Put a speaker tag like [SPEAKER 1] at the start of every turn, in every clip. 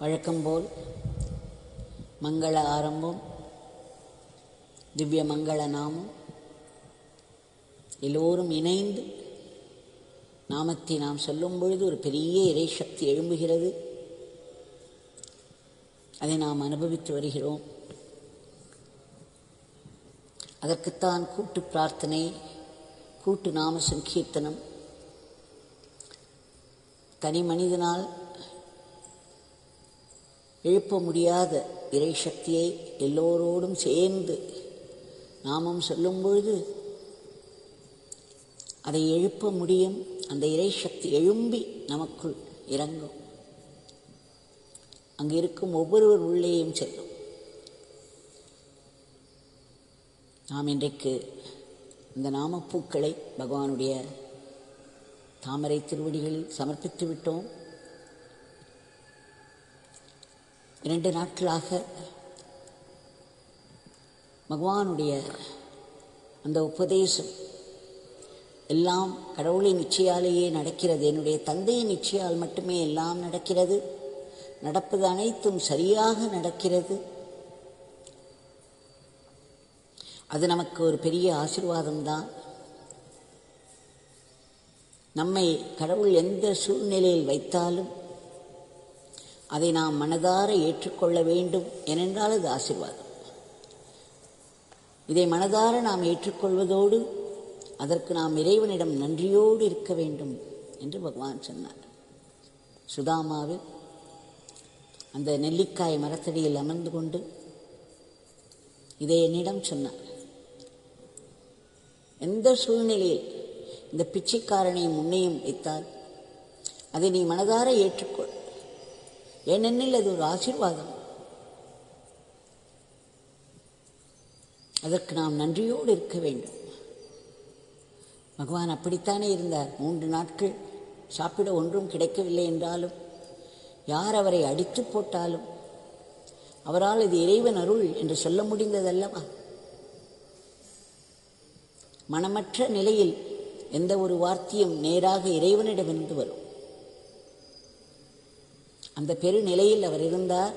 [SPEAKER 1] வழக்கம்போல் மங்கள ஆரம்பம், திவ்ய மங்கள நாமம், எல்லோரும் இணைந்து நாமத்தை நாம் சொல்லும் பொழுது ஒரு பெரிய இறை சக்தி எழும்புகிறது. அதை நாம் அனுபவித்து வருகிறோம். அதற்குத்தான் கூட்டு பிரார்த்தனை, கூட்டு நாம சங்கீர்த்தனம். தனி மனிதனால் எழுப்ப முடியாத இறை சக்தியை எல்லோரோடும் சேர்ந்து நாமம் சொல்லும் பொழுது அதை எழுப்ப முடியும். அந்த இறை சக்தி எழும்பி நமக்குள் இறங்கும். அங்கு இருக்கும் ஒவ்வொருவர் உள்ளேயும் செல்லும். நாம் இன்றைக்கு இந்த நாமப்பூக்களை பகவானுடைய தாமரை திருவடிகளில் சமர்ப்பித்து விட்டோம். 2 நாட்களாக பகவானுடைய அந்த உபதேசம் எல்லாம் கடவுளின் நிச்சயாலேயே நடக்கிறது. என்னுடைய தந்தையின் நிச்சயால் மட்டுமே எல்லாம் நடக்கிறது. நடப்பது அனைத்தும் சரியாக நடக்கிறது. அது நமக்கு ஒரு பெரிய ஆசீர்வாதம்தான். நம்மை கடவுள் எந்த சூழ்நிலையில் வைத்தாலும் அதை நாம் மனதார ஏற்றுக்கொள்ள வேண்டும். ஏனென்றால் அது ஆசீர்வாதம். இதை மனதார நாம் ஏற்றுக்கொள்வதோடு அதற்கு நாம் இறைவனிடம் நன்றியோடு இருக்க வேண்டும் என்று பகவான் சொன்னார். சுதாமாவில் அந்த நெல்லிக்காய் மரத்தடியில் அமர்ந்து கொண்டு இதை என்னிடம் சொன்னார். எந்த சூழ்நிலையில் இந்த பிச்சைக்காரனையும் உன்னையும் வைத்தால் அதை நீ மனதார ஏற்றுக்கொள். ஏனெனில் அது ஒரு ஆசீர்வாதம். அதற்கு நாம் நன்றியோடு இருக்க வேண்டும். பகவான் அப்படித்தானே இருந்தார். 3 நாட்கள் சாப்பிட ஒன்றும் கிடைக்கவில்லை என்றாலும், யார் அவரை அடித்து போட்டாலும் அவரால் இது இறைவன் அருள் என்று சொல்ல முடிந்ததல்லவா? மனமற்ற நிலையில் எந்த ஒரு வார்த்தையும் நேராக இறைவனிடமிருந்து வரும். அந்த பெருநிலையில் அவர் இருந்தார்.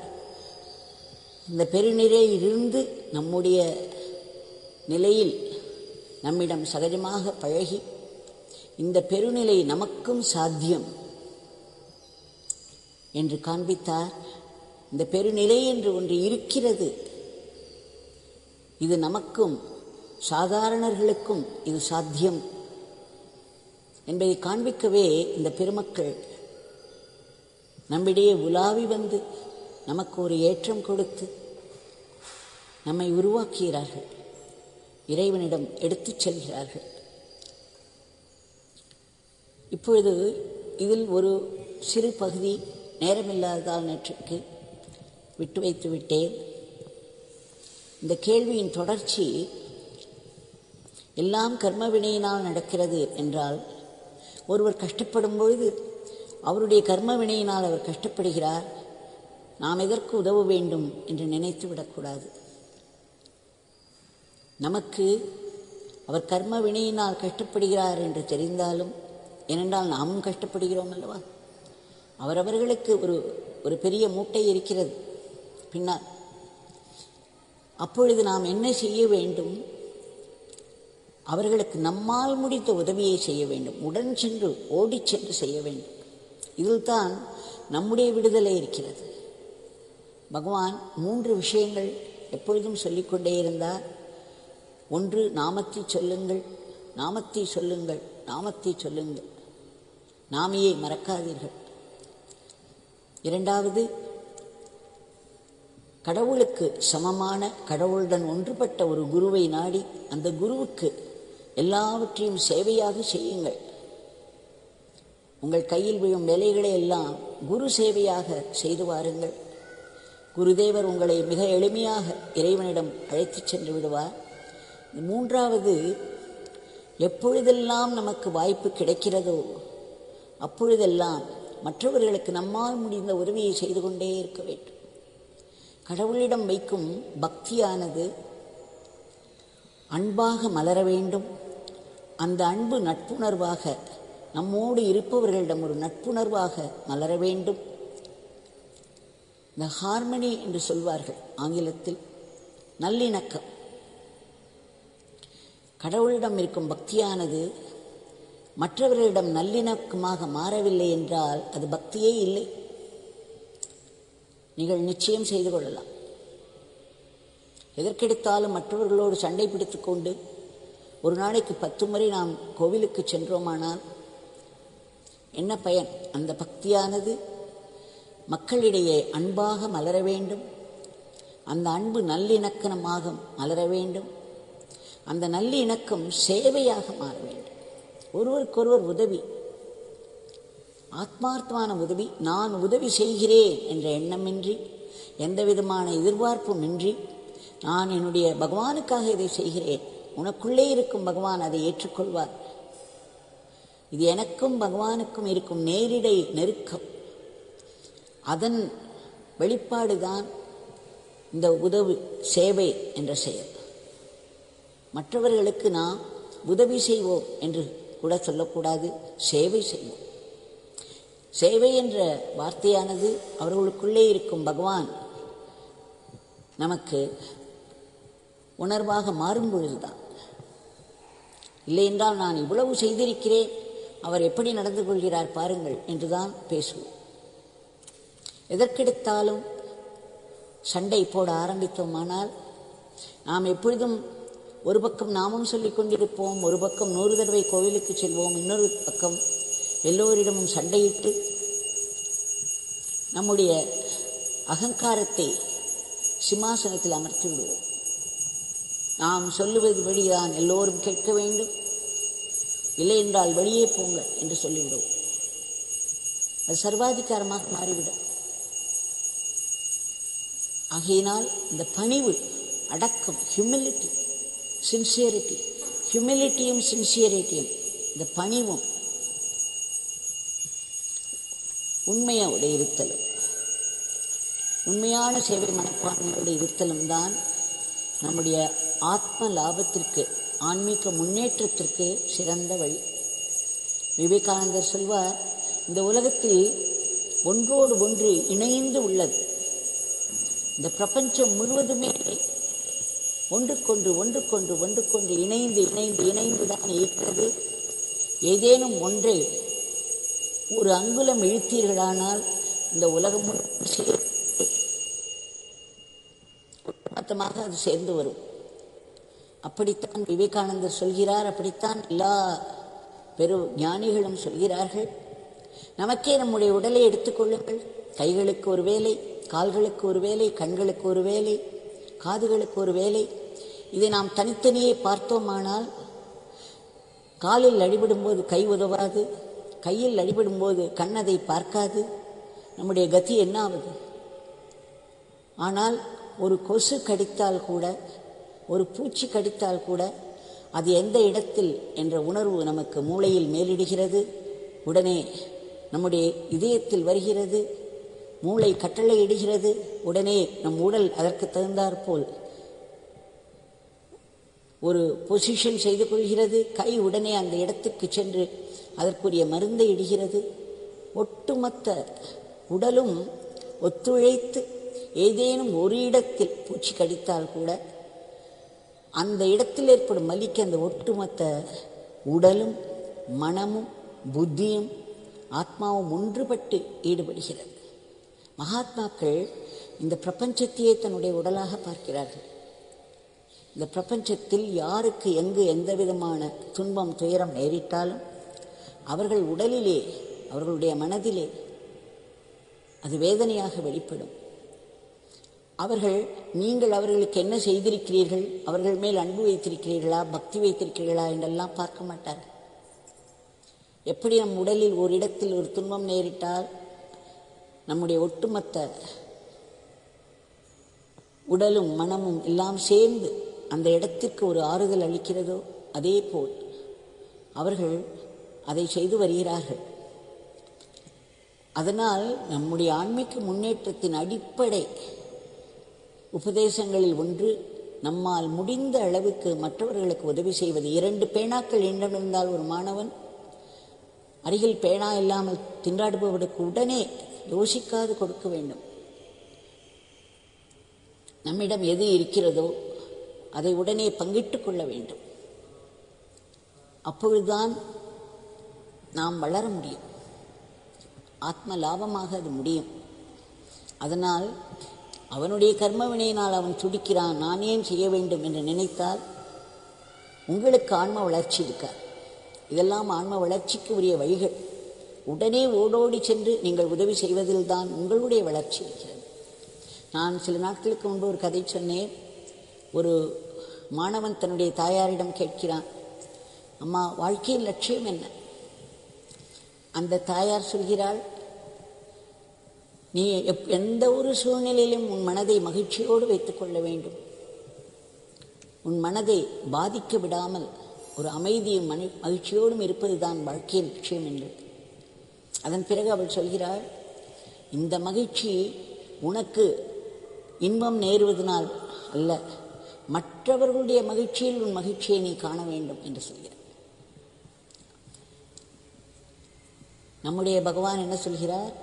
[SPEAKER 1] இந்த பெருநிலையிலிருந்து நம்முடைய நிலையில் நம்மிடம் சகஜமாக பழகி இந்த பெருநிலை நமக்கும் சாத்தியம் என்று காண்பித்தார். இந்த பெருநிலை என்று ஒன்று இருக்கிறது. இது நமக்கும் சாதாரணர்களுக்கும் இது சாத்தியம் என்பதை காண்பிக்கவே இந்த பெருமக்கள் நம்மிடையே உலாவி வந்து நமக்கு ஒரு ஏற்றம் கொடுத்து நம்மை உருவாக்குகிறார்கள். இறைவனிடம் எடுத்துச் செல்கிறார்கள். இப்பொழுது இதில் ஒரு சிறு பகுதி நேரமில்லாததால் நேற்றுக்கு விட்டு வைத்து விட்டேன். இந்த கேள்வியின் தொடர்ச்சி, எல்லாம் கர்ம வினையினால் நடக்கிறது என்றால், ஒருவர் கஷ்டப்படும் பொழுது அவருடைய கர்ம வினையினால் அவர் கஷ்டப்படுகிறார், நாம் எதற்கு உதவ வேண்டும் என்று நினைத்து விடக்கூடாது. நமக்கு அவர் கர்ம வினையினால் கஷ்டப்படுகிறார் என்று தெரிந்தாலும், ஏனென்றால் நாமும் கஷ்டப்படுகிறோம் அல்லவா? அவரவர்களுக்கு ஒரு பெரிய மூட்டை இருக்கிறது பின்னால். அப்பொழுது நாம் என்ன செய்ய வேண்டும்? அவர்களுக்கு நம்மால் முடித்த உதவியை செய்ய வேண்டும். உடன் சென்று ஓடிச் சென்று செய்ய வேண்டும். இதில் தான் நம்முடைய விடுதலை இருக்கிறது. பகவான் 3 விஷயங்கள் எப்பொழுதும் சொல்லிக்கொண்டே இருந்தார். ஒன்று, நாமத்தை சொல்லுங்கள், நாமத்தை சொல்லுங்கள், நாமத்தை சொல்லுங்கள், நாமையை மறக்காதீர்கள். 2வது, கடவுளுக்கு சமமான, கடவுளுடன் ஒன்றுபட்ட ஒரு குருவை நாடி அந்த குருவுக்கு எல்லாவற்றையும் சேவையாக செய்யுங்கள். உங்கள் கையில் விழும் வேலைகளை எல்லாம் குரு சேவையாக செய்து வாருங்கள். குருதேவர் உங்களை மிக எளிமையாக இறைவனிடம் அழைத்துச் சென்று விடுவார். 3வது, எப்பொழுதெல்லாம் நமக்கு வாய்ப்பு கிடைக்கிறதோ அப்பொழுதெல்லாம் மற்றவர்களுக்கு நம்மால் முடிந்த உதவியை செய்து கொண்டே இருக்க வேண்டும். கடவுளிடம் வைக்கும் பக்தியானது அன்பாக மலர வேண்டும். அந்த அன்பு நட்புணர்வாக நம்மோடு இருப்பவர்களிடம் ஒரு நட்புணர்வாக மலர வேண்டும். இந்த ஹார்மனி என்று சொல்வார்கள் ஆங்கிலத்தில், நல்லிணக்கம். கடவுளிடம் இருக்கும் பக்தியானது மற்றவர்களிடம் நல்லிணக்கமாக மாறவில்லை என்றால் அது பக்தியே இல்லை. நீங்கள் நிச்சயம் செய்து கொள்ளலாம். எதற்கெடுத்தாலும் மற்றவர்களோடு சண்டை பிடித்துக் கொண்டு ஒரு நாளைக்கு 10 முறை நாம் கோவிலுக்கு சென்றோமானால் என்ன பயன்? அந்த பக்தியானது மக்களிடையே அன்பாக மலர வேண்டும். அந்த அன்பு நல்லிணக்கமாக மலர வேண்டும். அந்த நல்லிணக்கம் சேவையாக மாற வேண்டும். ஒருவருக்கொருவர் உதவி, ஆத்மார்த்தமான உதவி. நான் உதவி செய்கிறேன் என்ற எண்ணமின்றி, எந்த விதமான எதிர்பார்ப்பும் இன்றி, நான் என்னுடைய பகவானுக்காக இதை செய்கிறேன், உனக்குள்ளே இருக்கும் பகவான் அதை ஏற்றுக்கொள்வார். இது எனக்கும் பகவானுக்கும் இருக்கும் நேரிடை நெருக்கம். அதன் வெளிப்பாடுதான் இந்த உதவி, சேவை என்ற செயல். மற்றவர்களுக்கு நாம் உதவி செய்வோம் என்று கூட சொல்லக்கூடாது, சேவை செய்வோம். சேவை என்ற வார்த்தையானது அவர்களுக்குள்ளே இருக்கும் பகவான் நமக்கு உணர்வாக மாறும் பொழுதுதான். இல்லை என்றால் நான் இவ்வளவு செய்திருக்கிறேன், அவர் எப்படி நடந்து கொள்கிறார் பாருங்கள் என்றுதான் பேசுவோம். எதற்கெடுத்தாலும் சண்டை போட ஆரம்பித்தோமானால் நாம் எப்பொழுதும் ஒரு பக்கம் நாமும் சொல்லிக் கொண்டிருப்போம், ஒரு பக்கம் 100 தடவை கோவிலுக்கு செல்வோம், இன்னொரு பக்கம் எல்லோரிடமும் சண்டையிட்டு நம்முடைய அகங்காரத்தை சிம்மாசனத்தில் அமர்த்தி விடுவோம். நாம் சொல்லுவது வழிதான் எல்லோரும் கேட்க வேண்டும், இல்லை என்றால் வெளியே போங்க என்று சொல்லிவிடுவோம். அது சர்வாதிகாரமாக மாறிவிடும். ஆகையினால் இந்த பணிவு, அடக்கம், ஹியூமிலிட்டி, சின்சியரிட்டி, ஹியூமிலிட்டியும் சின்சியரிட்டியும், இந்த பணிவும் உண்மையோடு இருத்தலும், உண்மையான சேவை மனப்பான்மையோடு இருத்தலும் தான் நம்முடைய ஆத்ம லாபத்திற்கு, ஆன்மீக முன்னேற்றத்திற்கு சிறந்த வழி. விவேகானந்தர் சொல்வார், இந்த உலகத்தில் ஒன்றோடு ஒன்று இணைந்து உள்ளது. இந்த பிரபஞ்சம் முழுவதுமே ஒன்றுக்கொன்று இணைந்துதான் இருக்கிறது. ஏதேனும் ஒன்றை ஒரு அங்குலம் இழுத்தீர்களானால் இந்த உலகம் மொத்தமாக அது சேர்ந்து வரும். அப்படித்தான் விவேகானந்தர் சொல்கிறார், அப்படித்தான் எல்லா பெரு ஞானிகளும் சொல்கிறார்கள். நமக்கே நம்முடைய உடலை எடுத்துக்கொள்ளுங்கள். கைகளுக்கு ஒரு வேலை, கால்களுக்கு ஒரு வேலை, கண்களுக்கு ஒரு வேலை, காதுகளுக்கு ஒரு வேலை. இதை நாம் தனித்தனியே பார்த்தோமானால் காலில் அடிபடும்போது கை உதவாது, கையில் அடிபடும்போது கண் அதை பார்க்காது. நம்முடைய கதி என்ன ஆகுது? ஆனால் ஒரு கொசு கடித்தால் கூட, ஒரு பூச்சி கடித்தால் கூட அது எந்த இடத்தில் என்ற உணர்வு நமக்கு மூளையில் மேலிடுகிறது. உடனே நம்முடைய இதயத்தில் வருகிறது, மூளை கட்டளை இடுகிறது. உடனே நம் உடல் அதற்கு தகுந்தாற்போல் ஒரு பொசிஷன் செய்து கொள்கிறது. கை உடனே அந்த இடத்துக்கு சென்று அதற்குரிய மருந்தை இடுகிறது. ஒட்டுமொத்த உடலும் ஒத்துழைத்து ஏதேனும் ஒரு இடத்தில் பூச்சி கடித்தால் கூட அந்த இடத்தில் ஏற்படும் வலிக்கு அந்த ஒட்டுமொத்த உடலும் மனமும் புத்தியும் ஆத்மாவும் ஒன்றுபட்டு ஈடுபடுகிறது. மகாத்மாக்கள் இந்த பிரபஞ்சத்தையே தன்னுடைய உடலாக பார்க்கிறார்கள். இந்த பிரபஞ்சத்தில் யாருக்கு எங்கு எந்த விதமான துன்பம் துயரம் நேரிட்டாலும் அவர்கள் உடலிலே, அவர்களுடைய மனதிலே அது வேதனையாக வெளிப்படும். அவர்கள், நீங்கள் அவர்களுக்கு என்ன செய்திருக்கிறீர்கள், அவர்கள் மேல் அன்பு வைத்திருக்கிறீர்களா, பக்தி வைத்திருக்கிறீர்களா என்றெல்லாம் பார்க்க மாட்டார்கள். எப்படி நம் உடலில் ஒரு இடத்தில் ஒரு துன்பம் நேரிட்டால் நம்முடைய ஒட்டுமொத்த உடலும் மனமும் எல்லாம் சேர்ந்து அந்த இடத்திற்கு ஒரு ஆறுதல் அளிக்கிறதோ, அதே போல் அவர்கள் அதை செய்து வருகிறார்கள். அதனால் நம்முடைய ஆன்மீக முன்னேற்றத்தின் அடிப்படை உபதேசங்களில் ஒன்று, நம்மால் முடிந்த அளவுக்கு மற்றவர்களுக்கு உதவி செய்வது. 2 பேனாக்கள் என்னிடமிருந்தால் ஒரு மாணவன் அருகில் பேனா இல்லாமல் திண்டாடுபவர்களுக்கு உடனே யோசிக்காது கொடுக்க வேண்டும். நம்மிடம் எது இருக்கிறதோ அதை உடனே பங்கிட்டு கொள்ள வேண்டும். அப்பொழுதுதான் நாம் வளர முடியும், ஆத்ம லாபமாக அது முடியும். அதனால் அவனுடைய கர்மவினையினால் அவன் துடிக்கிறான், நான் ஏன் செய்ய வேண்டும் என்று நினைத்தால் உங்களுக்கு ஆன்ம வளர்ச்சி இருக்காது. இதெல்லாம் ஆன்ம வளர்ச்சிக்கு உரிய வழிகள். உடனே ஓடோடி சென்று நீங்கள் உதவி செய்வதில்தான் உங்களுடைய வளர்ச்சி இருக்கிறது. நான் சில நாட்களுக்கு முன்பு ஒரு கதை சொன்னேன். ஒரு மாணவன் தன்னுடைய தாயாரிடம் கேட்கிறான், அம்மா, வாழ்க்கையின் லட்சியம் என்ன? அந்த தாயார் சொல்கிறாள், நீ எந்த ஒரு சூழ்நிலையிலும் உன் மனதை மகிழ்ச்சியோடு வைத்துக் கொள்ள வேண்டும். உன் மனதை பாதிக்க விடாமல் ஒரு அமைதியும் மகிழ்ச்சியோடும் இருப்பதுதான் வாழ்க்கையின் லட்சியம் என்று. அதன் பிறகு அவள் சொல்கிறாள், இந்த மகிழ்ச்சி உனக்கு இன்பம் நேருவதனால் அல்ல, மற்றவர்களுடைய மகிழ்ச்சியில் உன் மகிழ்ச்சியை நீ காண வேண்டும் என்று சொல்கிறார். நம்முடைய பகவான் என்ன சொல்கிறார்?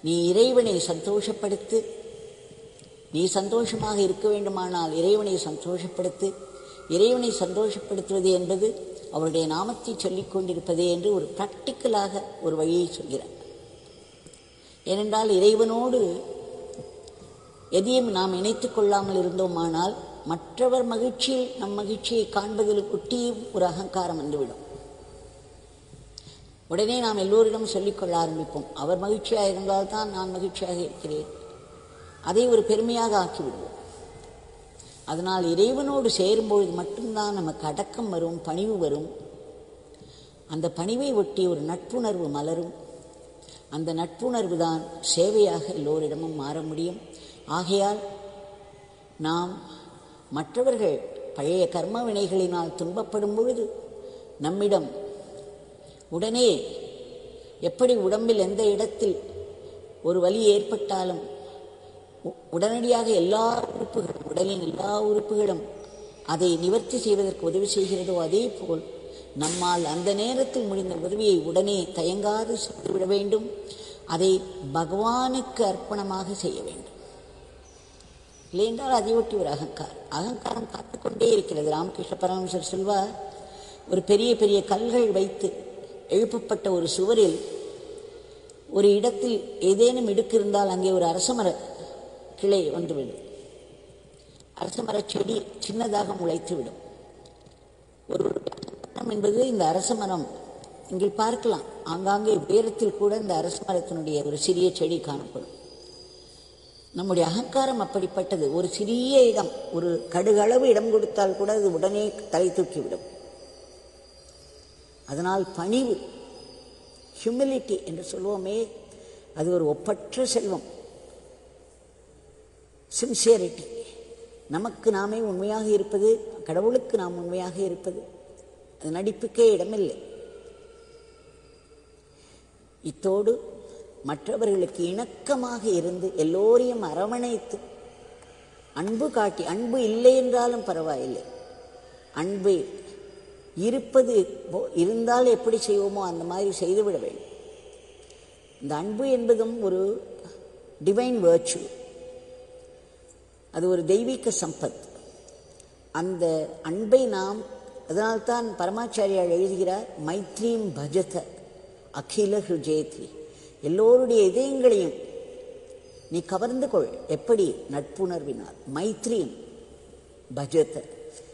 [SPEAKER 1] நீ இறைவனை சந்தோஷப்படுத்து. நீ சந்தோஷமாக இருக்க வேண்டுமானால் இறைவனை சந்தோஷப்படுத்து. இறைவனை சந்தோஷப்படுத்துவது என்பது அவருடைய நாமத்தை சொல்லிக் கொண்டிருப்பதே என்று ஒரு பிராக்டிக்கலாக ஒரு வழியை சொல்கிறார். ஏனென்றால் இறைவனோடு எதையும் நாம் இணைத்துக் கொள்ளாமல் இருந்தோமானால் மற்றவர் மகிழ்ச்சியில் நம் மகிழ்ச்சியை காண்பதில் ஒட்டியும் ஒரு அகங்காரம் வந்துவிடும். உடனே நாம் எல்லோரிடம் சொல்லிக்கொள்ள ஆரம்பிப்போம், அவர் மகிழ்ச்சியாக இருந்தால்தான் நான் மகிழ்ச்சியாக இருக்கிறேன். அதை ஒரு பெருமையாக ஆக்கிவிடுவோம். அதனால் இறைவனோடு சேரும்பொழுது மட்டும்தான் நமக்கு அடக்கம் வரும், பணிவு வரும். அந்த பணிவை ஒட்டி ஒரு நட்புணர்வு மலரும். அந்த நட்புணர்வு தான் சேவையாக எல்லோரிடமும் மாற முடியும். ஆகையால் நாம் மற்றவர்கள் பழைய கர்ம வினைகளினால் துன்பப்படும் பொழுது நம்மிடம் உடனே எப்படி உடம்பில் எந்த இடத்தில் ஒரு வலி ஏற்பட்டாலும் உடனடியாக எல்லா உறுப்புகளும், உடலின் எல்லா உறுப்புகளும் அதை நிவர்த்தி செய்வதற்கு உதவி செய்கிறதோ, அதே போல் நம்மால் அந்த நேரத்தில் முடிந்த உதவியை உடனே தயங்காது செய்துவிட வேண்டும். அதை பகவானுக்கு அர்ப்பணமாக செய்ய வேண்டும். இல்லையென்றால் அதை ஒட்டி ஒரு அகங்காரம் காத்துக்கொண்டே இருக்கிறது. ராமகிருஷ்ண பரமஹம்சர் சொல்வார், ஒரு பெரிய பெரிய கல்கள் வைத்து எழுப்பப்பட்ட ஒரு சுவரில் ஒரு இடத்தில் ஏதேனும் இடுக்கு இருந்தால் அங்கே ஒரு அரசமர கிளை வந்துவிடும். அரசமர செடி சின்னதாக முளைத்துவிடும். ஒரு மரம் என்பது இந்த அரசமரம் இங்கே பார்க்கலாம். ஆங்காங்கே உயரத்தில் கூட இந்த அரசமரத்தினுடைய ஒரு சிறிய செடி காணப்படும். நம்முடைய அகங்காரம் அப்படிப்பட்டது. ஒரு சிறிய இடம், ஒரு கடுகளவு இடம் கொடுத்தால் கூட அது உடனே தலை தூக்கிவிடும். அதனால் பணிவு, ஹியூமிலிட்டி என்று சொல்வோமே, அது ஒரு ஒப்பற்ற செல்வம். சின்சியரிட்டி, நமக்கு நாமே உண்மையாக இருப்பது, கடவுளுக்கு நாம் உண்மையாக இருப்பது, அது நடிப்புக்கே இடமில்லை. இத்தோடு மற்றவர்களுக்கு இணக்கமாக இருந்து எல்லோரையும் அரவணைத்து அன்பு காட்டி, அன்பு இல்லை என்றாலும் பரவாயில்லை, அன்பு இருப்பது இருந்தால் எப்படி செய்வோமோ அந்த மாதிரி செய்துவிட வேண்டும். இந்த அன்பு என்பதும் ஒரு டிவைன் வேர்ச்சு, அது ஒரு தெய்வீக சம்பத். அந்த அன்பை நாம், அதனால்தான் பரமாச்சாரியார் எழுதுகிறார், மைத்ரீம் பஜத அகில ஹிருஜேத்ரி, எல்லோருடைய இதயங்களையும் நீ கவர்ந்து கொள். எப்படி? நட்புணர்வினால். மைத்ரீம் பஜத,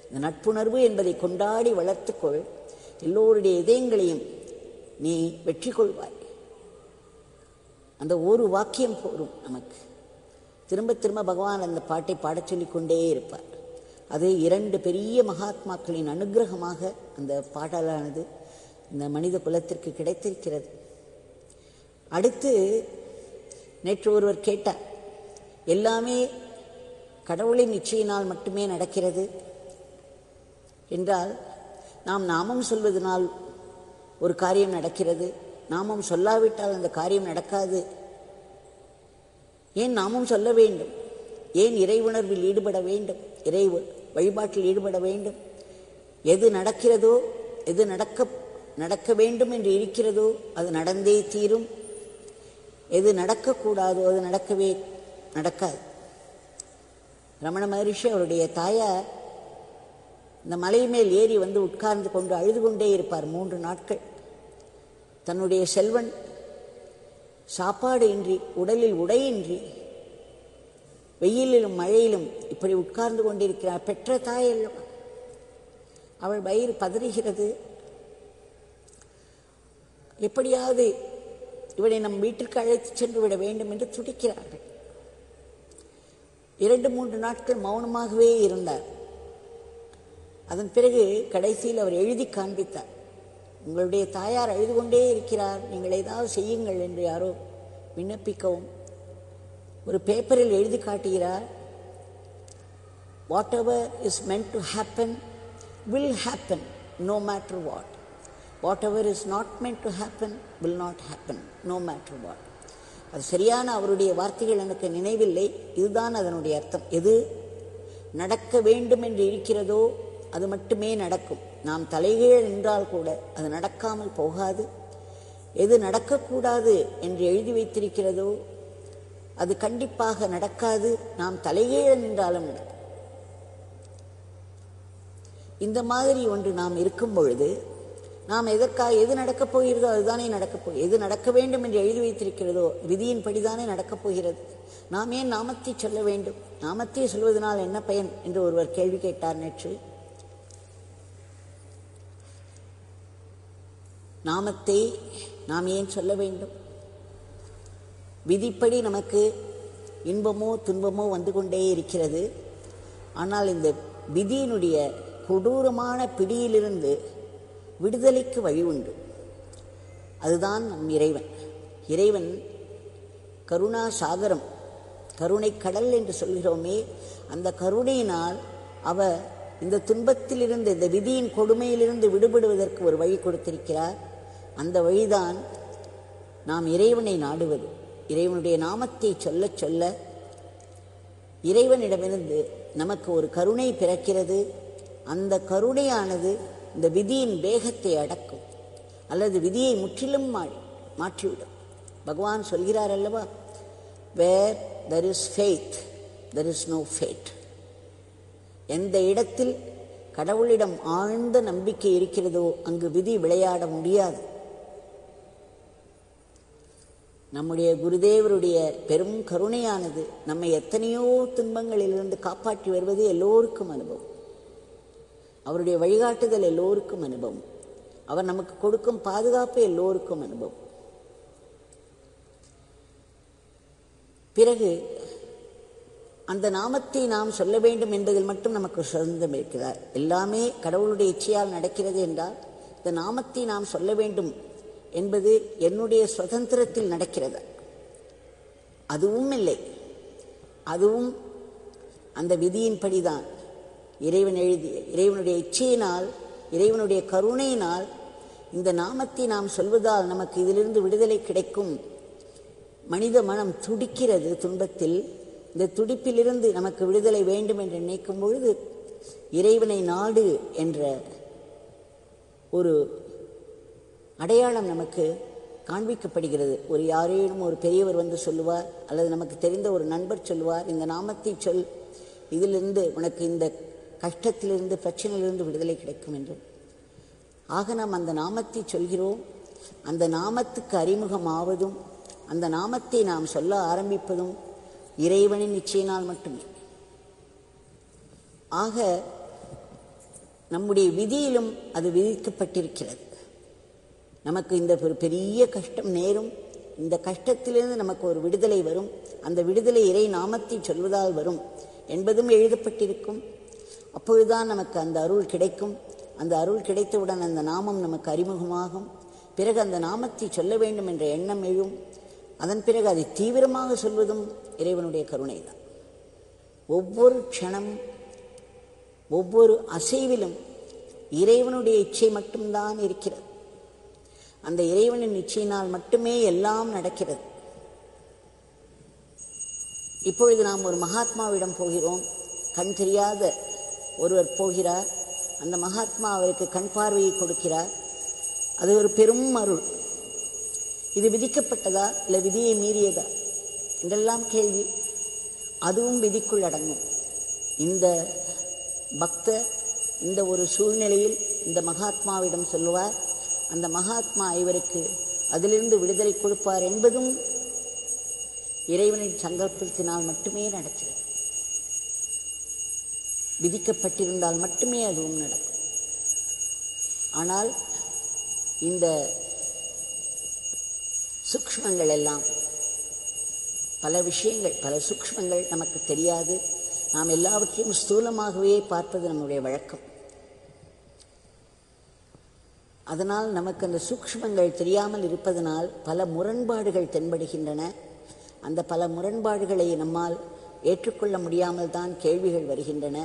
[SPEAKER 1] இந்த நட்புணர்வு என்பதை கொண்டாடி வளர்த்துக்கொள். எல்லோருடைய இதயங்களையும் நீ வெற்றி கொள்வாய். அந்த ஒரு வாக்கியம் போரும் நமக்கு. திரும்ப திரும்ப பகவான் அந்த பாட்டை பாடச் சொல்லிக் கொண்டே இருப்பார். அது 2 பெரிய மகாத்மாக்களின் அனுகிரகமாக அந்த பாடலானது இந்த மனித குலத்திற்கு கிடைத்திருக்கிறது. அடுத்து நேற்று ஒருவர் கேட்டார், எல்லாமே கடவுளின் நிச்சயினால் மட்டுமே நடக்கிறது என்றால், நாம் நாமம் சொல்வதனால் ஒரு காரியம் நடக்கிறது, நாமம் சொல்லாவிட்டால் அந்த காரியம் நடக்காது. ஏன் நாமம் சொல்ல வேண்டும்? ஏன் இறை உணர்வில் ஈடுபட வேண்டும்? இறை வழிபாட்டில் ஈடுபட வேண்டும்? எது நடக்கிறதோ, எது நடக்க வேண்டும் என்று இருக்கிறதோ அது நடந்தே தீரும். எது நடக்கக்கூடாதோ அது நடக்காது. ரமண மகரிஷி அவருடைய தாயார் இந்த மலை மேல் ஏறி வந்து உட்கார்ந்து கொண்டு அழுது கொண்டே இருப்பார் 3 நாட்கள். தன்னுடைய செல்வன் சாப்பாடு இன்றி, உடலில் உடையின்றி, வெயிலிலும் மழையிலும் இப்படி உட்கார்ந்து கொண்டிருக்கிறார். பெற்ற தாய் அல்லவா, அவள் வயிறு பதறுகிறது. எப்படியாவது இவனை நம் வீட்டிற்கு அழைத்து சென்று விட வேண்டும் என்று துடிக்கிறார்கள். 2-3 நாட்கள் மௌனமாகவே இருந்தார். அதன் பிறகு கடைசியில் அவர் எழுதி காண்பித்தார். உங்களுடைய தாயார் அழுது கொண்டே இருக்கிறார், நீங்கள் ஏதாவது செய்யுங்கள் என்று யாரோ விண்ணப்பிக்கவும் ஒரு பேப்பரில் எழுதி காட்டுகிறார். Whatever is meant to happen will happen no matter what. Whatever is not meant to happen will not happen no matter what. அது சரியான அவருடைய வார்த்தைகள் எனக்கு நினைவில்லை. இதுதான் அதனுடைய அர்த்தம். எது நடக்க வேண்டும் என்று இருக்கிறதோ அது மட்டுமே நடக்கும். நாம் தலைகீழ் நின்றால் கூட அது நடக்காமல் போகாது. எது நடக்கக்கூடாது என்று எழுதி வைத்திருக்கிறதோ அது கண்டிப்பாக நடக்காது. நாம் தலைகீழ் நின்றாலும் நடக்கும். இந்த மாதிரி ஒன்று நாம் இருக்கும் பொழுது நாம் எதற்காக எது நடக்கப் போகிறதோ அதுதானே நடக்கப் போகிறது. எது நடக்க வேண்டும் என்று எழுதி வைத்திருக்கிறதோ விதியின் படிதானே நடக்கப் போகிறது. நாம் ஏன் நாமத்தை சொல்ல வேண்டும்? நாமத்தை சொல்வதனால் என்ன பயன் என்று ஒருவர் கேள்வி கேட்டார் நேற்று. நாமத்தை நாம் ஏன் சொல்ல வேண்டும்? விதிப்படி நமக்கு இன்பமோ துன்பமோ வந்து கொண்டே இருக்கிறது. ஆனால் இந்த விதியினுடைய கொடூரமான பிடியிலிருந்து விடுதலைக்கு வழி உண்டு. அதுதான் நம் இறைவன். இறைவன் கருணா சாகரம், கருணை கடல் என்று சொல்கிறோமே, அந்த கருணையினால் அவர் இந்த துன்பத்திலிருந்து, இந்த விதியின் கொடுமையிலிருந்து விடுபடுவதற்கு ஒரு வழி கொடுத்திருக்கிறார். அந்த வழிதான் நாம் இறைவனை நாடுவது. இறைவனுடைய நாமத்தை சொல்ல சொல்ல இறைவனிடமிருந்து நமக்கு ஒரு கருணை பிறக்கிறது. அந்த கருணையானது இந்த விதியின் வேகத்தை அடக்கும் அல்லது விதியை முற்றிலும் மாற்றிவிடும். பகவான் சொல்கிறார் அல்லவா, வேர் there is faith there is no fate. எந்த இடத்தில் கடவுளிடம் ஆழ்ந்த நம்பிக்கை இருக்கிறதோ அங்கு விதி விளையாட முடியாது. நம்முடைய குருதேவருடைய பெரும் கருணையானது நம்மை எத்தனையோ துன்பங்களிலிருந்து காப்பாற்றி வருவது எல்லோருக்கும் அனுபவம். அவருடைய வழிகாட்டுதல் எல்லோருக்கும் அனுபவம். அவர் நமக்கு கொடுக்கும் பாதுகாப்பு எல்லோருக்கும் அனுபவம். பிறகு அந்த நாமத்தை நாம் சொல்ல வேண்டும் என்பதில் மட்டும் நமக்கு சுதந்திரம் இருக்கிறார். எல்லாமே கடவுளுடைய இச்சையால் நடக்கிறது என்றால் இந்த நாமத்தை நாம் சொல்ல வேண்டும் என்பது என்னுடைய சுதந்திரத்தில் நடக்கிறதா? அதுவும் இல்லை. அதுவும் அந்த விதியின்படிதான். இறைவன் எழுதிய இறைவனுடைய இச்சையினால், இறைவனுடைய கருணையினால் இந்த நாமத்தை நாம் சொல்வதால் நமக்கு இதிலிருந்து விடுதலை கிடைக்கும். மனித மனம் துடிக்கிறது துன்பத்தில். இந்த துடிப்பிலிருந்து நமக்கு விடுதலை வேண்டும் என்று நினைக்கும் பொழுது இறைவனை நாடு என்ற ஒரு அடையாளம் நமக்கு காண்பிக்கப்படுகிறது. ஒரு யாரேனும் ஒரு பெரியவர் வந்து சொல்லுவார், அல்லது நமக்கு தெரிந்த ஒரு நண்பர் சொல்லுவார், இந்த நாமத்தை சொல், இதிலிருந்து உனக்கு இந்த கஷ்டத்திலிருந்து பிரச்சனையிலிருந்து விடுதலை கிடைக்கும் என்று. ஆக நாம் அந்த நாமத்தை சொல்கிறோம். அந்த நாமத்துக்கு அறிமுகமாவதும் அந்த நாமத்தை நாம் சொல்ல ஆரம்பிப்பதும் இறைவனின் நிச்சயினால் மட்டுமே. ஆக நம்முடைய விதியிலும் அது விதிக்கப்பட்டிருக்கிறது. நமக்கு இந்த ஒரு பெரிய கஷ்டம் நேரும், இந்த கஷ்டத்திலிருந்து நமக்கு ஒரு விடுதலை வரும், அந்த விடுதலை இறை நாமத்தை சொல்வதால் வரும் என்பதும் எழுதப்பட்டிருக்கும். அப்பொழுதுதான் நமக்கு அந்த அருள் கிடைக்கும். அந்த அருள் கிடைத்தவுடன் அந்த நாமம் நமக்கு அறிமுகமாகும். பிறகு அந்த நாமத்தை சொல்ல வேண்டும் என்ற எண்ணம் எழும். அதன் பிறகு அதை தீவிரமாக சொல்வதும் இறைவனுடைய கருணை தான். ஒவ்வொரு க்ஷணம், ஒவ்வொரு அசைவிலும் இறைவனுடைய இச்சை மட்டும்தான் இருக்கிறது. அந்த இறைவனின் இச்சையினால் மட்டுமே எல்லாம் நடக்கிறது. இப்பொழுது நாம் ஒரு மகாத்மாவிடம் போகிறோம். கண் தெரியாத ஒருவர் போகிறார். அந்த மகாத்மா அவருக்கு கண் பார்வையை கொடுக்கிறார். அது ஒரு பெரும் அருள். இது விதிக்கப்பட்டதா இல்லை விதியை மீறியதா என்றெல்லாம் கேள்வி. அதுவும் விதிக்குள் அடங்கும். இந்த பக்தர் இந்த ஒரு சூழ்நிலையில் இந்த மகாத்மாவிடம் சொல்லுவார். அந்த மகாத்மா இவருக்கு அதிலிருந்து விடுதலை கொடுப்பார் என்பதும் இறைவனின் சங்கல்பத்தினால் மட்டுமே நடக்கிறது. விதிக்கப்பட்டிருந்தால் மட்டுமே அதுவும் நடக்கும். ஆனால் இந்த சூக்ஷ்மங்கள் எல்லாம் பல விஷயங்கள், பல சூக்ஷ்மங்கள் நமக்கு தெரியாது. நாம் எல்லாவற்றையும் ஸ்தூலமாகவே பார்ப்பது நம்முடைய வழக்கம். அதனால் நமக்கு அந்த சூக்ஷ்மங்கள் தெரியாமல் இருப்பதனால் பல முரண்பாடுகள் தென்படுகின்றன. அந்த பல முரண்பாடுகளை நம்மால் ஏற்றுக்கொள்ள முடியாமல் தான் கேள்விகள் வருகின்றன.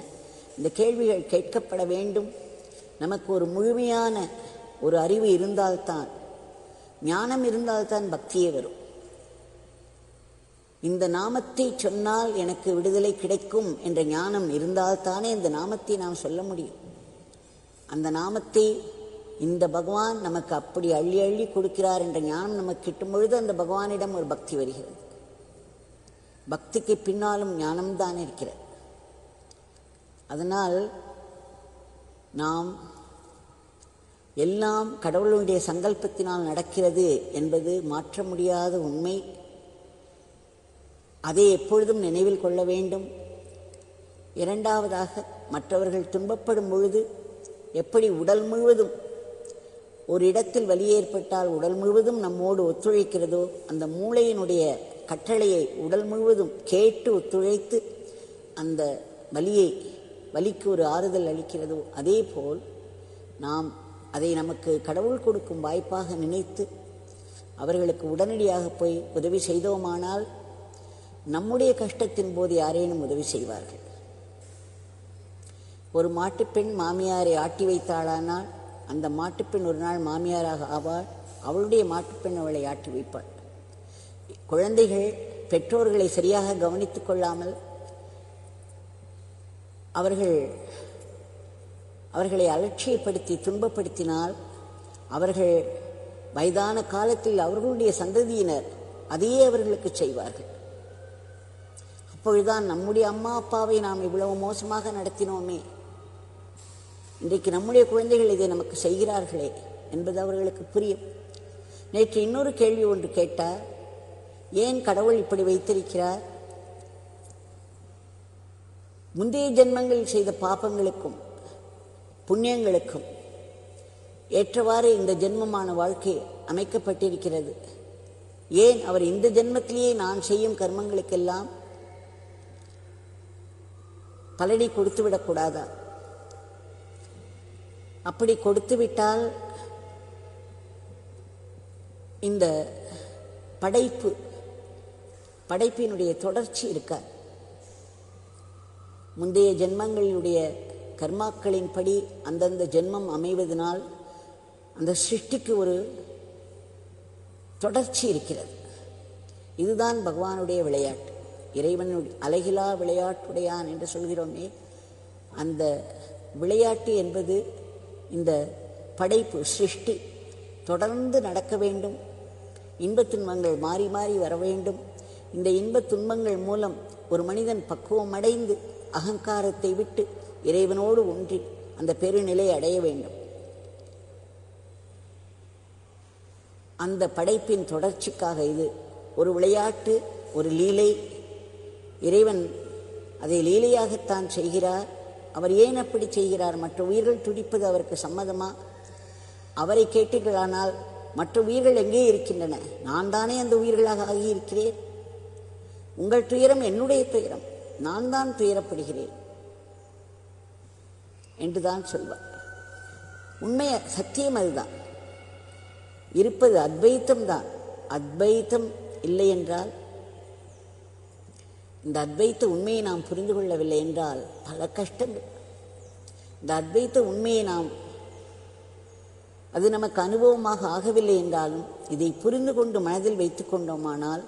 [SPEAKER 1] இந்த கேள்விகள் கேட்கப்பட வேண்டும். நமக்கு ஒரு முழுமையான ஒரு அறிவு இருந்தால்தான், ஞானம் இருந்தால்தான் பக்தியே வரும். இந்த நாமத்தை சொன்னால் எனக்கு விடுதலை கிடைக்கும் என்ற ஞானம் இருந்தால்தானே இந்த நாமத்தை நாம் சொல்ல முடியும். அந்த நாமத்தை இந்த பகவான் நமக்கு அப்படி அள்ளி அள்ளி கொடுக்கிறார் என்ற ஞானம் நமக்கு கிட்டும் பொழுது அந்த பகவானிடம் ஒரு பக்தி வருகிறது. பக்திக்கு பின்னாலும் ஞானம்தான் இருக்கிறது. அதனால் நாம் எல்லாம் கடவுளுடைய சங்கல்பத்தினால் நடக்கிறது என்பது மாற்ற முடியாத உண்மை. அதை எப்பொழுதும் நினைவில் கொள்ள வேண்டும். இரண்டாவதாக, மற்றவர்கள் துன்பப்படும் பொழுது எப்படி உடல் முழுவதும் ஒரு இடத்தில் வலி ஏற்பட்டால் உடல் முழுவதும் நம்மோடு ஒத்துழைக்கிறதோ, அந்த மூளையினுடைய கட்டளையை உடல் முழுவதும் கேட்டு ஒத்துழைத்து அந்த வலிக்கு ஒரு ஆறுதல் அளிக்கிறதோ, அதே போல் நாம் அதை நமக்கு கடவுள் கொடுக்கும் வாய்ப்பாக நினைத்து அவர்களுக்கு உடனடியாக போய் உதவி செய்தோமானால் நம்முடைய கஷ்டத்தின் போது யாரேனும் உதவி செய்வார்கள். ஒரு மாட்டுப்பெண் மாமியாரை ஆட்டி வைத்தாளானால் அந்த மாட்டுப்பெண் ஒரு நாள் மாமியாராக ஆவாள். அவளுடைய மாட்டுப்பெண் அவளை ஆட்டி வைப்பாள். குழந்தைகள் பெற்றோர்களை சரியாக கவனித்துக் கொள்ளாமல் அவர்களை அலட்சியப்படுத்தி துன்பப்படுத்தினால் அவர்கள் வயதான காலத்தில் அவர்களுடைய சந்ததியினர் அதையே அவர்களுக்கு செய்வார்கள். அப்பொழுதுதான் நம்முடைய அம்மா அப்பாவை நாம் இவ்வளவு மோசமாக நடத்தினோமே, இன்றைக்கு நம்முடைய குழந்தைகள் இதை நமக்கு செய்கிறார்களே என்பது அவர்களுக்கு புரியும். நேற்று இன்னொரு கேள்வி ஒன்று கேட்டார். ஏன் கடவுள் இப்படி வைத்திருக்கிறார்? முந்தைய ஜென்மங்களில் செய்த பாபங்களுக்கும் புண்ணியங்களுக்கும் ஏற்றவாறு இந்த ஜென்மமான வாழ்க்கை அமைக்கப்பட்டிருக்கிறது. ஏன் அவர் இந்த ஜென்மத்திலேயே நான் செய்யும் கர்மங்களுக்கெல்லாம் பலனை கொடுத்து விடக்கூடாதா? அப்படி கொடுத்துவிட்டால் இந்த படைப்பினுடைய தொடர்ச்சி இருக்காது. முந்தைய ஜென்மங்களுடைய கர்மாக்களின்படி அந்தந்த ஜென்மம் அமைவதனால் அந்த சிருஷ்டிக்கு ஒரு தொடர்ச்சி இருக்கிறது. இதுதான் பகவானுடைய விளையாட்டு. இறைவனுடைய அழகிலா விளையாட்டுடையான் என்று சொல்கிறோமே, அந்த விளையாட்டு என்பது இந்த படைப்பு சிருஷ்டி தொடர்ந்து நடக்க வேண்டும். இன்பத் துன்பங்கள் மாறி மாறி வர வேண்டும். இந்த இன்பத் துன்பங்கள் மூலம் ஒரு மனிதன் பக்குவம் அடைந்து அகங்காரத்தை விட்டு இறைவனோடு ஒன்றி அந்த பெருநிலை அடைய வேண்டும். அந்த படைப்பின் தொடர்ச்சிக்காக இது ஒரு விளையாட்டு, ஒரு லீலை. இறைவன் அதை லீலையாகத்தான் செய்கிறார். அவர் ஏன் அப்படி செய்கிறார்? மற்ற உயிர்கள் துடிப்பது அவருக்கு சம்மதமா? அவரை கேட்டீர்களானால் மற்ற உயிர்கள் எங்கே இருக்கின்றன? நான் தானே அந்த உயிர்களாக ஆகியிருக்கிறேன். உங்கள் துயரம் என்னுடைய துயரம், நான் தான் துயரப்படுகிறேன் என்றுதான் சொல்வார். உண்மைய சத்தியம் அதுதான். இருப்பது அத்வைத்தம்தான். அத்வைத்தம் இல்லை என்றால், இந்த அத்வைத்த உண்மையை நாம் புரிந்து கொள்ளவில்லை என்றால் பல கஷ்டங்கள். இந்த அத்வைத்த உண்மையை அது நமக்கு அனுபவமாக ஆகவில்லை என்றாலும் இதை புரிந்து கொண்டு மனதில் வைத்துக் கொண்டோமானால்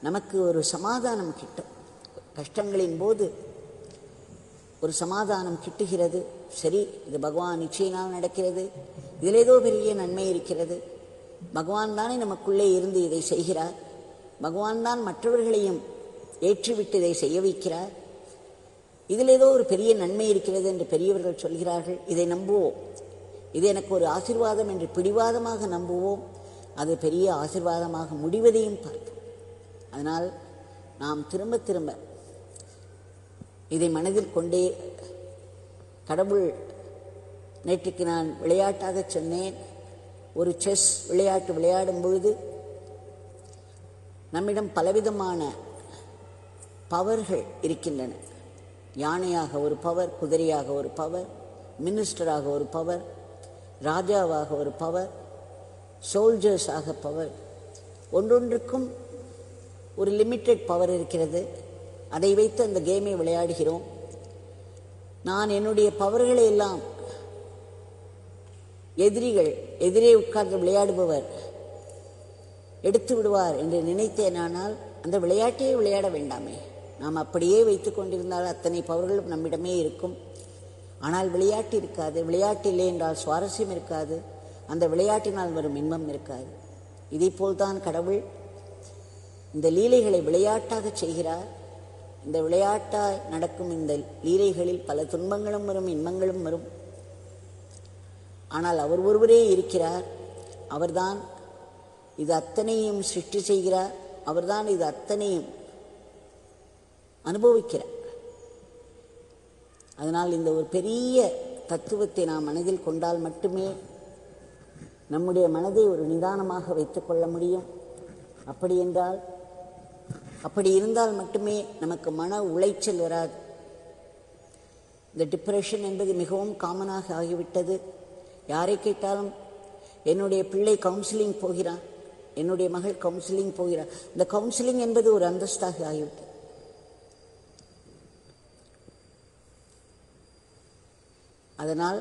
[SPEAKER 1] நமக்கு ஒரு சமாதானம் கிட்டும். கஷ்டங்களின் போது ஒரு சமாதானம் கிட்டுகிறது. சரி, இது பகவான் நிச்சயினால் நடக்கிறது, இதில் ஏதோ பெரிய நன்மை இருக்கிறது. பகவான் தானே நமக்குள்ளே இருந்து இதை செய்கிறார். பகவான் தான் மற்றவர்களையும் ஏற்றிவிட்டு இதை செய்ய வைக்கிறார். இதில் ஏதோ ஒரு பெரிய நன்மை இருக்கிறது என்று பெரியவர்கள் சொல்கிறார்கள், இதை நம்புவோம். இது எனக்கு ஒரு ஆசீர்வாதம் என்று பிடிவாதமாக நம்புவோம். அது பெரிய ஆசீர்வாதமாக முடிவதையும் பார்ப்போம். அதனால் நாம் திரும்ப திரும்ப இதை மனதில் கொண்டே, கடவுள் நேற்றுக்கு நான் விளையாட்டாக சொன்னேன், ஒரு செஸ் விளையாட்டு விளையாடும் பொழுது நம்மிடம் பலவிதமான பவர்கள் இருக்கின்றன. யானையாக ஒரு பவர், குதிரையாக ஒரு பவர், மினிஸ்டராக ஒரு பவர், ராஜாவாக ஒரு பவர், சோல்ஜர்ஸாக பவர். ஒன்றொன்றுக்கும் ஒரு லிமிட்டெட் பவர் இருக்கிறது. அதை வைத்து அந்த கேமை விளையாடுகிறோம். நான் என்னுடைய பவர்களை எல்லாம் எதிரே உட்கார்ந்து விளையாடுபவர் எடுத்து விடுவார் என்று நினைத்தேனானால் அந்த விளையாட்டையே விளையாட வேண்டாமே. நாம் அப்படியே வைத்து கொண்டிருந்தால் அத்தனை பவர்களும் நம்மிடமே இருக்கும். ஆனால் விளையாட்டு இருக்காது. விளையாட்டு இல்லை என்றால் சுவாரஸ்யம் இருக்காது. அந்த விளையாட்டினால் வரும் இன்பம் இருக்காது. இதைப்போல்தான் கடவுள் இந்த லீலைகளை விளையாட்டாக செய்கிறார். இந்த விளையாட்டாய் நடக்கும் இந்த லீலைகளில் பல துன்பங்களும் வரும், இன்பங்களும் வரும். ஆனால் அவர் ஒருவரே இருக்கிறார். அவர்தான் இது அத்தனையும் சிருஷ்டி செய்கிறார். அவர்தான் இது அத்தனையும் அனுபவிக்கிறார். அதனால் இந்த ஒரு பெரிய தத்துவத்தை நாம் மனதில் கொண்டால் மட்டுமே நம்முடைய மனதை ஒரு நிதானமாக வைத்துக் கொள்ள முடியும். அப்படி இருந்தால் மட்டுமே நமக்கு மன உளைச்சல் வராது. இந்த டிப்ரெஷன் என்பது மிகவும் காமனாக ஆகிவிட்டது. யாரை கேட்டாலும் என்னுடைய பிள்ளை கவுன்சிலிங் போகிறான், என்னுடைய மகள் கவுன்சிலிங் போகிறார். இந்த கவுன்சிலிங் என்பது ஒரு அந்தஸ்தாக ஆகிவிட்டது. அதனால்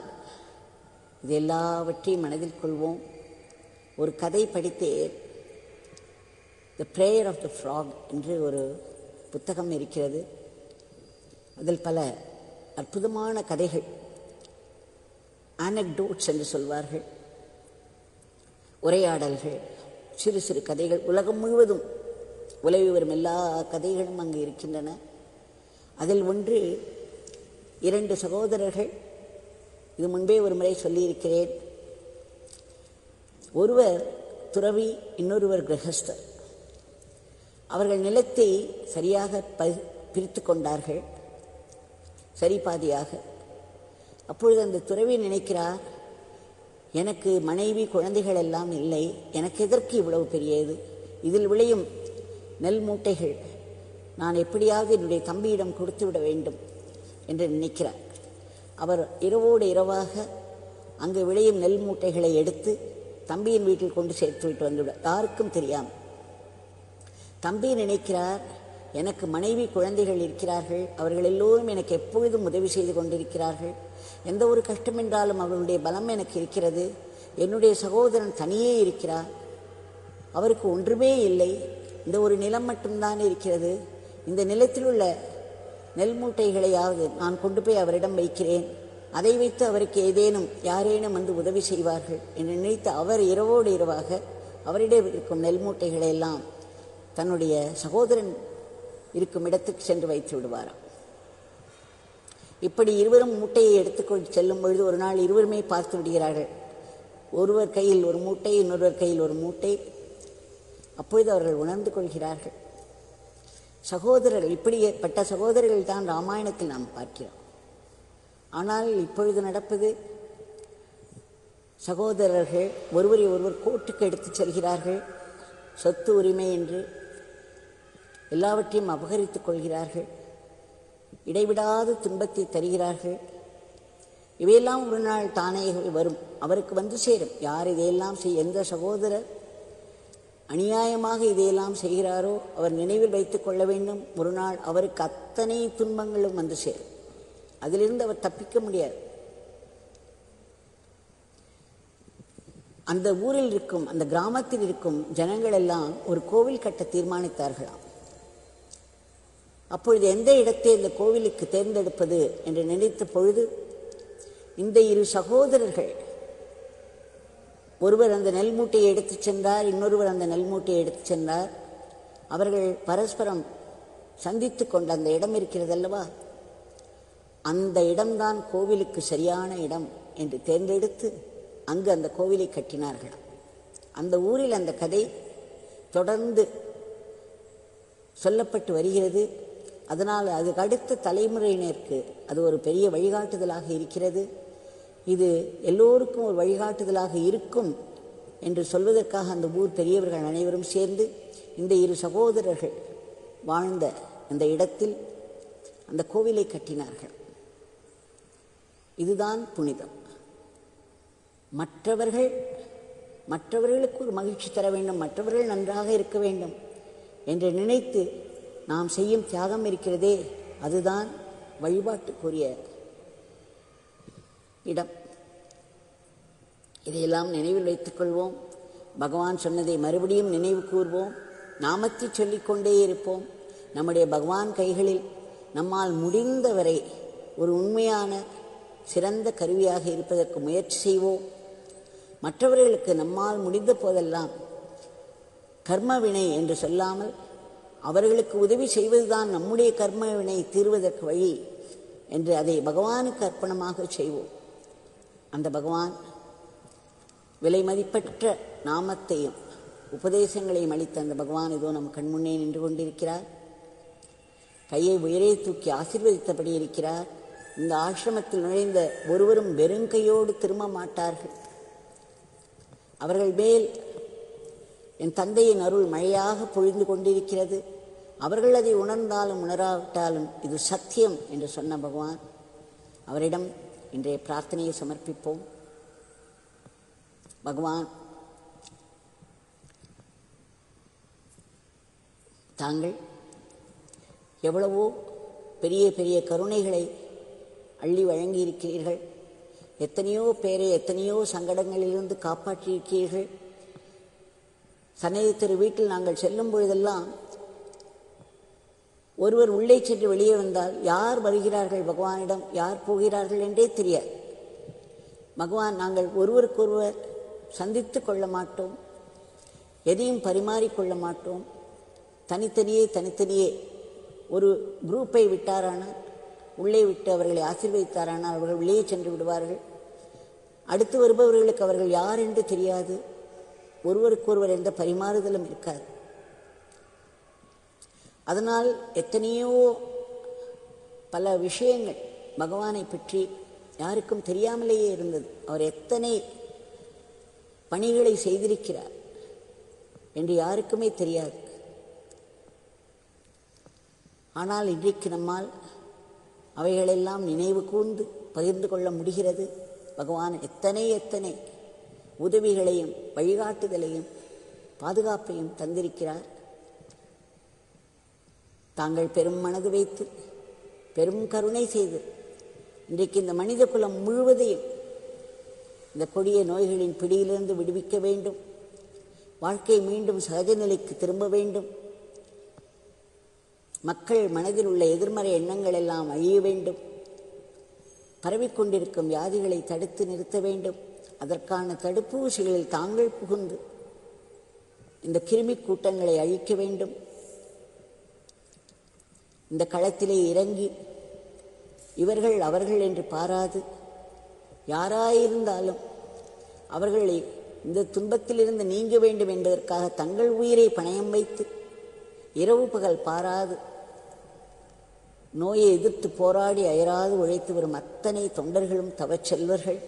[SPEAKER 1] இது எல்லாவற்றையும் மனதில் கொள்வோம். ஒரு கதை படித்தேன், the prayer of the frog என்று ஒரு புத்தகம் இருக்கிறது. அதில் பல அற்புதமான கதைகள், ஆனக்டோட்ஸ் என்று சொல்வார்கள், உரையாடல்கள், சிறு சிறு கதைகள், உலகம் முழுவதும் உலவி வரும் எல்லா கதைகளும் அங்கு இருக்கின்றன. அதில் ஒன்று, 2 சகோதரர்கள், இது முன்பே ஒரு முறை சொல்லியிருக்கிறேன். ஒருவர் துறவி, இன்னொருவர் கிரகஸ்தர். அவர்கள் நிலத்தை சரியாக பிரித்து கொண்டார்கள், சரி பாதியாக. அப்பொழுது அந்த துறவி நினைக்கிறார், எனக்கு மனைவி குழந்தைகள் எல்லாம் இல்லை, எனக்கு எதற்கு இவ்வளவு பெரியது? இதில் விளையும் நெல் மூட்டைகள் நான் எப்படியாவது என்னுடைய தம்பியிடம் கொடுத்து விட வேண்டும் என்று நினைக்கிறார். அவர் இரவோடு இரவாக அங்கு விளையும் நெல் மூட்டைகளை எடுத்து தம்பியின் வீட்டில் கொண்டு சேர்த்து விட்டு வந்துவிட, யாருக்கும் தெரியாமல். தம்பி நினைக்கிறார், எனக்கு மனைவி குழந்தைகள் இருக்கிறார்கள், அவர்கள் எல்லோரும் எனக்கு எப்பொழுதும் உதவி செய்து கொண்டிருக்கிறார்கள், எந்த ஒரு கஷ்டம் என்றாலும் அவர்களுடைய பலம் எனக்கு இருக்கிறது. என்னுடைய சகோதரன் தனியே இருக்கிறார், அவருக்கு ஒன்றுமே இல்லை, இந்த ஒரு நிலம் மட்டும்தான் இருக்கிறது. இந்த நிலத்தில் உள்ள நெல் மூட்டைகளையாவது நான் கொண்டு போய் அவரிடம் வைக்கிறேன், அதை வைத்து அவருக்கு யாரேனும் வந்து உதவி செய்வார்கள் என்று நினைத்து அவர் இரவோடு இரவாக அவரிடம் இருக்கும் நெல் மூட்டைகளை எல்லாம் தன்னுடைய சகோதரன் இருக்கும் இடத்துக்கு சென்று வைத்து விடுவாராம். இப்படி இருவரும் மூட்டையை எடுத்துக்கொண்டு செல்லும் பொழுது ஒரு நாள் இருவருமே பார்த்து விடுகிறார்கள். ஒருவர் கையில் ஒரு மூட்டை, இன்னொருவர் கையில் ஒரு மூட்டை. அப்பொழுது அவர்கள் உணர்ந்து கொள்கிறார்கள், சகோதரர்கள், இப்படிப்பட்ட சகோதரர்கள் தான் ராமாயணத்தில் நாம் பார்க்கிறோம். ஆனால் இப்பொழுது நடப்பது, சகோதரர்கள் ஒருவரை ஒருவர் கோர்ட்டுக்கு எடுத்துச் செல்கிறார்கள், சொத்து உரிமை என்று எல்லாவற்றையும் அபகரித்துக் கொள்கிறார்கள், இடைவிடாத துன்பத்தை தருகிறார்கள். இவையெல்லாம் ஒரு நாள் தானே வரும், அவருக்கு வந்து சேரும். யார் இதையெல்லாம் எந்த சகோதரர் அநியாயமாக இதையெல்லாம் செய்கிறாரோ அவர் நினைவில் வைத்துக் கொள்ள வேண்டும், ஒரு நாள் அவருக்கு அத்தனை துன்பங்களும் வந்து சேரும். அதிலிருந்து அவர் தப்பிக்க முடியாது. அந்த ஊரில் இருக்கும், அந்த கிராமத்தில் இருக்கும் ஜனங்கள் எல்லாம் ஒரு கோவில் கட்ட தீர்மானித்தார்களாம். அப்பொழுது எந்த இடத்தை இந்த கோவிலுக்கு தேர்ந்தெடுப்பது என்று நினைத்த பொழுது இந்த 2 சகோதரர்கள், ஒருவர் அந்த நெல் மூட்டையை எடுத்துச் சென்றார், இன்னொருவர் அந்த நெல் மூட்டையை எடுத்துச் சென்றார். அவர்கள் பரஸ்பரம் சந்தித்து கொண்ட அந்த இடம் இருக்கிறது அல்லவா, அந்த இடம்தான் கோவிலுக்கு சரியான இடம் என்று தேர்ந்தெடுத்து அங்கு அந்த கோவிலை கட்டினார்கள். அந்த ஊரில் அந்த கதை தொடர்ந்து சொல்லப்பட்டு வருகிறது. அதனால் அதுக்கு அடுத்த தலைமுறையினருக்கு அது ஒரு பெரிய வழிகாட்டுதலாக இருக்கிறது. இது எல்லோருக்கும் ஒரு வழிகாட்டுதலாக இருக்கும் என்று சொல்வதற்காக அந்த ஊர் பெரியவர்கள் அனைவரும் சேர்ந்து இந்த இரு சகோதரர்கள் வாழ்ந்த அந்த இடத்தில் அந்த கோவிலை கட்டினார்கள். இதுதான் புனிதம். மற்றவர்களுக்கு ஒரு மகிழ்ச்சி தர வேண்டும், மற்றவர்கள் நன்றாக இருக்க வேண்டும் என்று நினைத்து நாம் செய்யும் தியாகம் இருக்கிறதே, அதுதான் வழிபாட்டுக்குரிய இடம். இதையெல்லாம் நினைவில் வைத்துக் கொள்வோம். பகவான் சொன்னதை மறுபடியும் நினைவு கூர்வோம். நாமத்தை சொல்லிக்கொண்டே இருப்போம். நம்முடைய பகவான் கைகளில் நம்மால் முடிந்தவரை ஒரு உண்மையான சிறந்த கருவியாக இருப்பதற்கு முயற்சி செய்வோம். மற்றவர்களுக்கு நம்மால் முடிந்த போதெல்லாம் கர்மவினை என்று சொல்லாமல் அவர்களுக்கு உதவி செய்வதுதான் நம்முடைய கர்மவினை தீர்வதற்கு வழி என்று அதை பகவானுக்கு அர்ப்பணமாக செய்வோம். அந்த பகவான் விலை மதிப்பற்ற நாமத்தையும் உபதேசங்களையும் அளித்த அந்த பகவான் இதோ நம் கண்முன்னே நின்று கொண்டிருக்கிறார். கையை உயரே தூக்கி ஆசீர்வதித்தபடி இருக்கிறார். இந்த ஆசிரமத்தில் நுழைந்த ஒருவரும் வெறுங்கையோடு திரும்ப மாட்டார்கள். அவர்கள் மேல் என் தந்தையின் அருள் மழையாக பொழிந்து கொண்டிருக்கிறது. அவர்கள் அதை உணர்ந்தாலும் உணராவிட்டாலும் இது சத்தியம் என்று சொன்ன பகவான், அவரிடம் இன்றைய பிரார்த்தனையை சமர்ப்பிப்போம். பகவான், தாங்கள் எவ்வளவோ பெரிய பெரிய கருணைகளை அள்ளி வழங்கியிருக்கிறீர்கள். எத்தனையோ பேரை எத்தனையோ சங்கடங்களிலிருந்து காப்பாற்றியிருக்கிறீர்கள். சன்னதி திரு வீட்டில் நாங்கள் செல்லும் பொழுதெல்லாம் ஒருவர் உள்ளே சென்று வெளியே வந்தால் யார் வருகிறார்கள் பகவானிடம், யார் போகிறார்கள் என்றே தெரியாது. பகவான், நாங்கள் ஒருவருக்கொருவர் சந்தித்து கொள்ள மாட்டோம், எதையும் பரிமாறிக்கொள்ள மாட்டோம். தனித்தனியே ஒரு குரூப்பை விட்டாரானால், உள்ளே விட்டு அவர்களை ஆசீர்வதித்தாரானால் அவர்கள் உள்ளே சென்று விடுவார்கள். அடுத்து வருபவர்களுக்கு அவர்கள் யார் என்று தெரியாது. ஒருவருக்கொருவர் எந்த பரிமாறுதலும் இருக்காது. அதனால் எத்தனையோ பல விஷயங்கள் பகவானை பற்றி யாருக்கும் தெரியாமலேயே இருந்தது. அவர் எத்தனை பணிகளை செய்திருக்கிறார் என்று யாருக்குமே தெரியாது. ஆனால் இன்றைக்கு நம்மால் அவைகளெல்லாம் நினைவு கூர்ந்து பகிர்ந்து கொள்ள முடிகிறது. பகவான் எத்தனை உதவிகளையும் வழிகாட்டுதலையும் பாதுகாப்பையும் தந்திருக்கிறார். தாங்கள் பெரும் மனது வைத்து பெரும் கருணை செய்து இன்றைக்கு இந்த மனித குலம் முழுவதையும் இந்த கொடிய நோய்களின் பிடியிலிருந்து விடுவிக்க வேண்டும். வாழ்க்கை மீண்டும் சகஜ நிலைக்கு திரும்ப வேண்டும். மக்கள் மனதில் உள்ள எதிர்மறை எண்ணங்கள் எல்லாம் அழிய வேண்டும். பரவிக்கொண்டிருக்கும் வியாதிகளை தடுத்து நிறுத்த வேண்டும். அதற்கான தடுப்பூசிகளில் தாங்கள் புகுந்து இந்த கிருமி கூட்டங்களை அழிக்க வேண்டும். இந்த களத்திலே இறங்கி இவர்கள் அவர்கள் என்று பாராது, யாராயிருந்தாலும் அவர்களை இந்த துன்பத்திலிருந்து நீங்க வேண்டும் என்பதற்காக தங்கள் உயிரை பணயம் வைத்து இரவு பகல் பாராது நோயை எதிர்த்து போராடி அயராது உழைத்து வரும் அத்தனை தொண்டர்களும் தவச்செல்வர்கள்,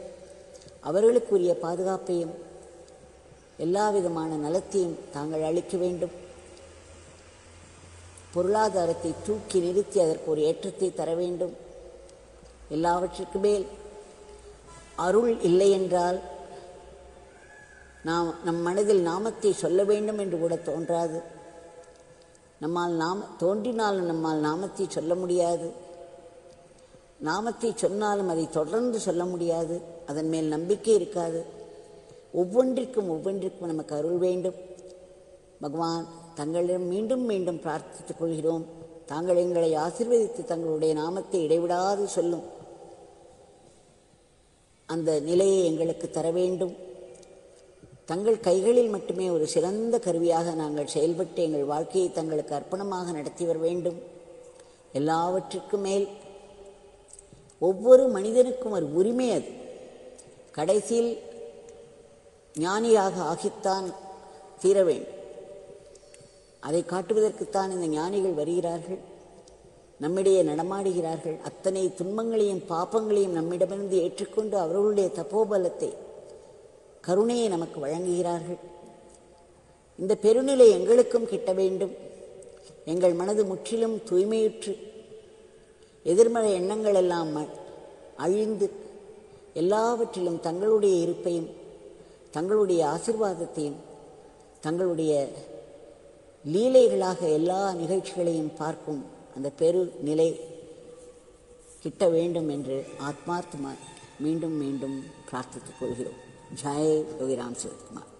[SPEAKER 1] அவர்களுக்குரிய பாதுகாப்பையும் எல்லா விதமான நலத்தையும் தாங்கள் அளிக்க வேண்டும். பொருளாதாரத்தை தூக்கி நிறுத்தி அதற்கு ஒரு ஏற்றத்தை தர வேண்டும். எல்லாவற்றிற்கு மேல் அருள் இல்லை என்றால் நம் மனதில் நாமத்தை சொல்ல வேண்டும் என்று கூட தோன்றாது. தோன்றினாலும் நம்மால் நாமத்தை சொல்ல முடியாது. நாமத்தை சொன்னாலும் அதை தொடர்ந்து சொல்ல முடியாது. அதன் மேல் நம்பிக்கை இருக்காது. ஒவ்வொன்றிற்கும் நமக்கு அருள் வேண்டும். பகவான், தங்களிடம் மீண்டும் மீண்டும் பிரார்த்தித்துக் கொள்கிறோம். தாங்கள் எங்களை ஆசீர்வதித்து தங்களுடைய நாமத்தை இடைவிடாது சொல்லும் அந்த நிலையை எங்களுக்கு தர வேண்டும். தங்கள் கைகளில் மட்டுமே ஒரு சிறந்த கருவியாக நாங்கள் செயல்பட்டு எங்கள் வாழ்க்கையை தங்களுக்கு அர்ப்பணமாக நடத்தி வர வேண்டும். எல்லாவற்றிற்கும் மேல் ஒவ்வொரு மனிதனுக்கும் ஒரு உரிமை அது. கடைசியில் ஞானியாக ஆகித்தான் தீர வேண்டும். அதை காட்டுவதற்குத்தான் இந்த ஞானிகள் வருகிறார்கள், நம்மிடையே நடமாடுகிறார்கள். அத்தனை துன்பங்களையும் பாப்பங்களையும் நம்மிடமிருந்து ஏற்றுக்கொண்டு அவர்களுடைய தபோபலத்தை, கருணையை நமக்கு வழங்குகிறார்கள். இந்த பெருநிலை எங்களுக்கும் கிட்ட வேண்டும். எங்கள் மனது முற்றிலும் தூய்மையுற்று எதிர்மறை எண்ணங்கள் எல்லாம் அழிந்து எல்லாவற்றிலும் தங்களுடைய இருப்பையும் தங்களுடைய ஆசீர்வாதத்தையும் தங்களுடைய லீலைகளாக எல்லா நிகழ்ச்சிகளையும் பார்க்கும் அந்த பெரு நிலை கிட்ட வேண்டும் என்று ஆத்மார்த்தமாக மீண்டும் மீண்டும் பிரார்த்தித்துக் கொள்கிறோம். ஜெய் யோகிராம் சுரத்குமார்.